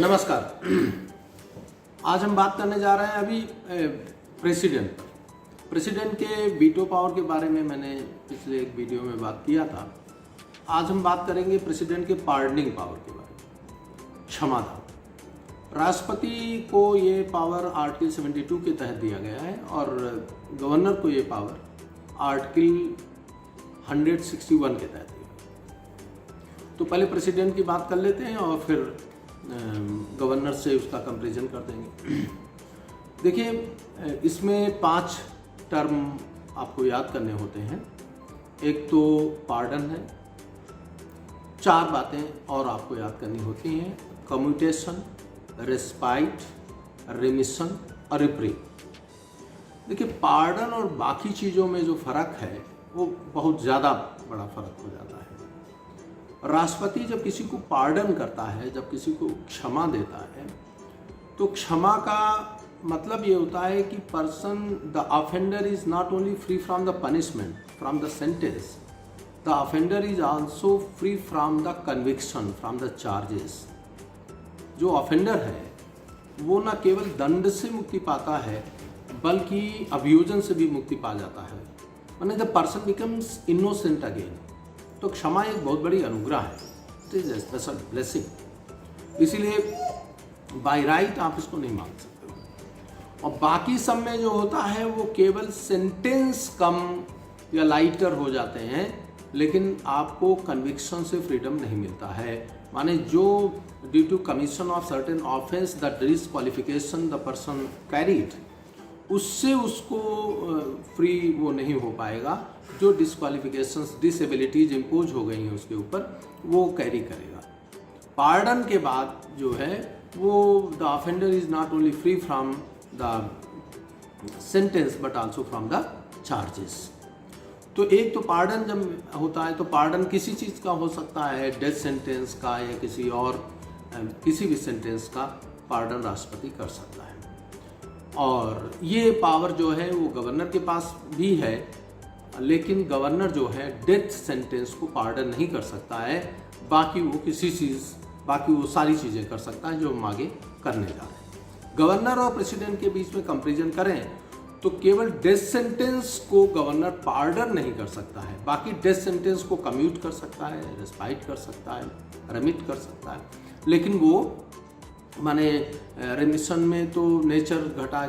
नमस्कार। आज हम बात करने जा रहे हैं अभी प्रेसिडेंट के वीटो पावर के बारे में। मैंने पिछले एक वीडियो में बात किया था। आज हम बात करेंगे प्रेसिडेंट के पार्डनिंग पावर के बारे में, क्षमादान। राष्ट्रपति को ये पावर आर्टिकल 72 के तहत दिया गया है और गवर्नर को ये पावर आर्टिकल 161 के तहत दिया है। तो पहले प्रेसिडेंट की बात कर लेते हैं और फिर गवर्नर से उसका कंपैरिजन कर देंगे। देखिए, इसमें 5 टर्म आपको याद करने होते हैं। एक तो पार्डन है, 4 बातें और आपको याद करनी होती हैं: कम्यूटेशन, रेस्पाइट, रिमिशन और रिप्रीव। देखिए, पार्डन और बाकी चीज़ों में जो फ़र्क है वो बहुत ज़्यादा बड़ा फ़र्क हो जाता है। राष्ट्रपति जब किसी को पार्डन करता है, जब किसी को क्षमा देता है, तो क्षमा का मतलब ये होता है कि person, the offender is not only free from the punishment, from the sentence, the offender is also free from the conviction, from the charges. जो ऑफेंडर है वो न केवल दंड से मुक्ति पाता है बल्कि अभियोजन से भी मुक्ति पा जाता है। माने the person becomes innocent again. तो क्षमा एक बहुत बड़ी अनुग्रह है, it is a special blessing. इसीलिए बाय राइट आप इसको नहीं मांग सकते। और बाकी सब में जो होता है वो केवल सेंटेंस कम या लाइटर हो जाते हैं, लेकिन आपको कन्विक्शन से फ्रीडम नहीं मिलता है। माने जो due to commission of certain offence the disqualification the person carried, उससे उसको फ्री वो नहीं हो पाएगा। जो डिस्क्वालिफिकेशंस, डिसेबिलिटीज इम्पोज हो गई हैं उसके ऊपर, वो कैरी करेगा। पार्डन के बाद जो है वो the offender is not only free from the sentence but also from the charges. तो एक तो पार्डन जब होता है तो पार्डन किसी चीज़ का हो सकता है, डेथ सेंटेंस का या किसी और किसी भी सेंटेंस का पार्डन राष्ट्रपति कर सकता है। और ये पावर जो है वो गवर्नर के पास भी है, लेकिन गवर्नर जो है डेथ सेंटेंस को पार्डन नहीं कर सकता है। बाकी वो सारी चीज़ें कर सकता है जो हम आगे करने जा रहे हैं। गवर्नर और प्रेसिडेंट के बीच में कंपैरिजन करें तो केवल डेथ सेंटेंस को गवर्नर पार्डन नहीं कर सकता है, बाकी डेथ सेंटेंस को कम्यूट कर सकता है, रेस्पाइट कर सकता है, रेमिट कर सकता है। लेकिन वो माने रेमिशन में तो नेचर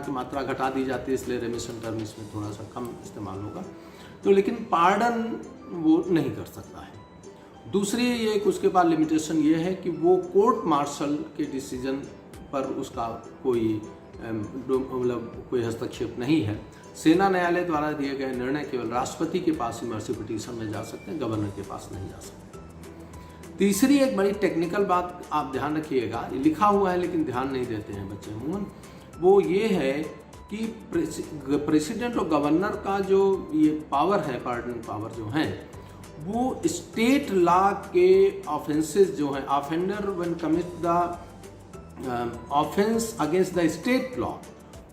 की मात्रा घटा दी जाती है, इसलिए रेमिशन टर्म इसमें थोड़ा सा कम इस्तेमाल होगा। तो लेकिन पार्डन वो नहीं कर सकता है। दूसरी एक उसके बाद लिमिटेशन ये है कि वो कोर्ट मार्शल के डिसीजन पर उसका कोई मतलब कोई हस्तक्षेप नहीं है। सेना न्यायालय द्वारा दिए गए निर्णय केवल राष्ट्रपति के पास ही मर्सी पिटीशन में जा सकते हैं, गवर्नर के पास नहीं जा सकते। तीसरी एक बड़ी टेक्निकल बात आप ध्यान रखिएगा, लिखा हुआ है लेकिन ध्यान नहीं देते हैं बच्चे अमूमन, वो ये है कि प्रेसिडेंट और गवर्नर का जो ये पावर है, पार्डनिंग पावर जो है, वो स्टेट लॉ के ऑफेंसेस जो हैं, offender when commit the offence against the state law,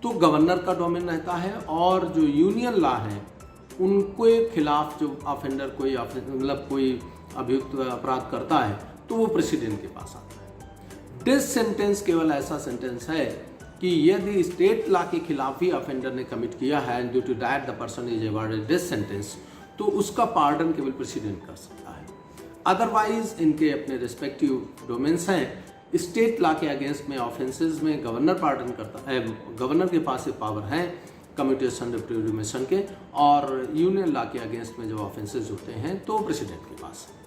तो गवर्नर का डोमेन रहता है। और जो यूनियन लॉ है उनके खिलाफ जो ऑफेंडर कोई मतलब कोई अभियुक्त अपराध करता है तो वो प्रेसिडेंट के पास आता है। डेथ सेंटेंस केवल ऐसा सेंटेंस है कि यदि स्टेट लॉ के खिलाफ ही ऑफेंडर ने कमिट किया है and due to that the person is awarded death sentence, तो उसका पार्डन केवल प्रेसिडेंट कर सकता है। अदरवाइज इनके अपने रिस्पेक्टिव डोमेन्स हैं। स्टेट लॉ के अगेंस्ट में ऑफेंसेस में गवर्नर पार्डन करता है, गवर्नर के पास ये पावर है कम्यूटेशन, रिप्रीव, रिमिशन के। और यूनियन लॉ के अगेंस्ट में जब ऑफेंसेस होते हैं तो प्रेसिडेंट के पास है।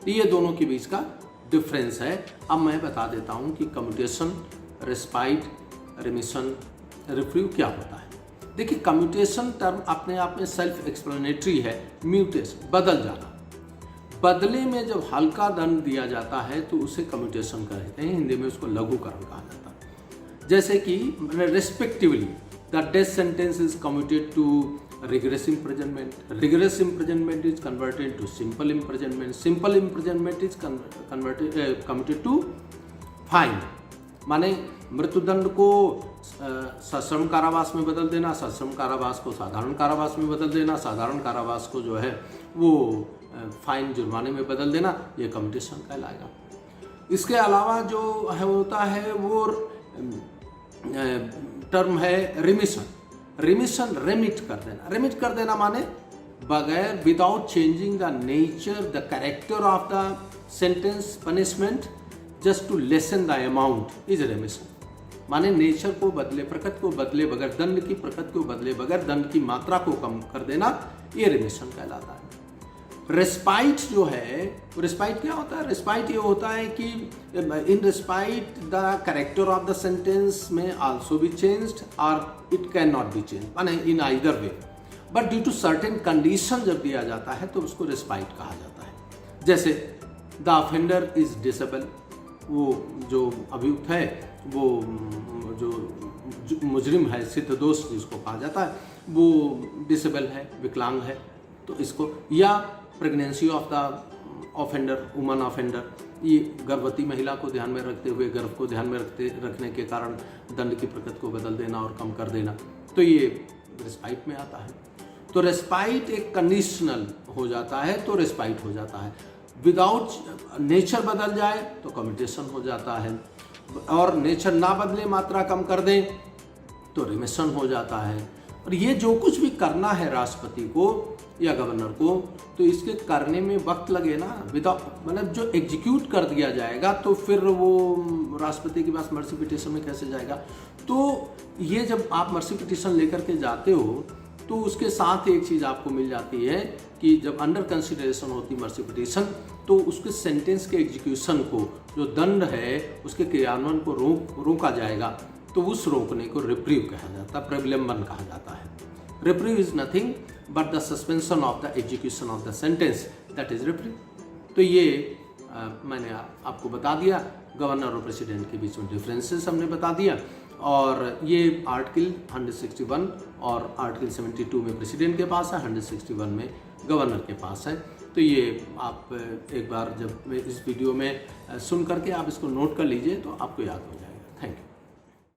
ये दोनों के बीच का डिफरेंस है। अब मैं बता देता हूँ कि कम्यूटेशन, रेस्पाइट, रिमिशन, रिप्रीव क्या होता है। देखिए, कम्यूटेशन टर्म अपने आप में सेल्फ एक्सप्लेनेटरी है। म्यूटेशन, बदल जाना। बदले में जब हल्का दंड दिया जाता है तो उसे कम्यूटेशन कहते हैं, हिंदी में उसको लघुकरण कहा जाता है। जैसे कि respectively the death sentence is commuted to rigorous imprisonment, rigorous imprisonment is converted to simple imprisonment, simple imprisonment is commuted to fine। माने मृत्युदंड को सश्रम कारावास में बदल देना, सश्रम कारावास को साधारण कारावास में बदल देना, साधारण कारावास को जो है वो फाइन जुर्माने में बदल देना, ये कम्यूटेशन कहलाएगा। इसके अलावा जो है होता है वो टर्म है रिमिशन। रिमिशन रेमिट कर देना। रेमिट कर देना माने बगैर without changing the nature the character of the sentence punishment just to lessen the amount is remission. माने नेचर को बदले, प्रकृति को बदले बगैर, दंड की प्रकृति को बदले बगैर दंड की मात्रा को कम कर देना, ये रिमिशन कहलाता है। रेस्पाइट जो है, रेस्पाइट क्या होता है? रेस्पाइट ये होता है कि in respite the character of the sentence में आल्सो बी चेंज्ड और it can not be change, माने in either way, but due to certain condition जब दिया जाता है तो उसको रेस्पाइट कहा जाता है। जैसे द ऑफेंडर इज डिसेबल, वो जो अभियुक्त है, वो जो मुजरिम है, सिद्ध दोष जिसको कहा जाता है, वो डिसेबल है, विकलांग है, तो इसको, या pregnancy of the offender, woman offender, ये गर्भवती महिला को ध्यान में रखते हुए, गर्भ को ध्यान में रखने के कारण दंड की प्रकृति को बदल देना और कम कर देना, तो ये रेस्पाइट में आता है। तो रेस्पाइट एक कंडीशनल हो जाता है तो रेस्पाइट हो जाता है। विदाउट नेचर बदल जाए तो कम्यूटेशन हो जाता है, और नेचर ना बदले, मात्रा कम कर दें तो रिमिशन हो जाता है। और ये जो कुछ भी करना है राष्ट्रपति को या गवर्नर को, तो इसके करने में वक्त लगे ना, विदाउट मतलब जो एग्जीक्यूट कर दिया जाएगा तो फिर वो राष्ट्रपति के पास मर्सी पिटीशन में कैसे जाएगा। तो ये जब आप मर्सी पिटीशन लेकर के जाते हो तो उसके साथ एक चीज़ आपको मिल जाती है कि जब अंडर कंसिडरेशन होती मर्सी पिटीशन, तो उसके सेंटेंस के एग्जीक्यूशन को, जो दंड है उसके क्रियान्वयन को रोका जाएगा, तो उस रोकने को रिप्रीव कहा जाता है, प्रविलंबन कहा जाता है। Reprieve is nothing but the suspension of the execution of the sentence, that is reprieve. तो ये मैंने आपको बता दिया, गवर्नर और प्रेसिडेंट के बीच में डिफरेंसेस हमने बता दिया, और ये आर्टिकल 161 और आर्टिकल 72 में प्रेसिडेंट के पास है, 161 में गवर्नर के पास है। तो ये आप एक बार जब इस वीडियो में सुन करके आप इसको नोट कर लीजिए तो आपको याद हो जाएगा। Thank you.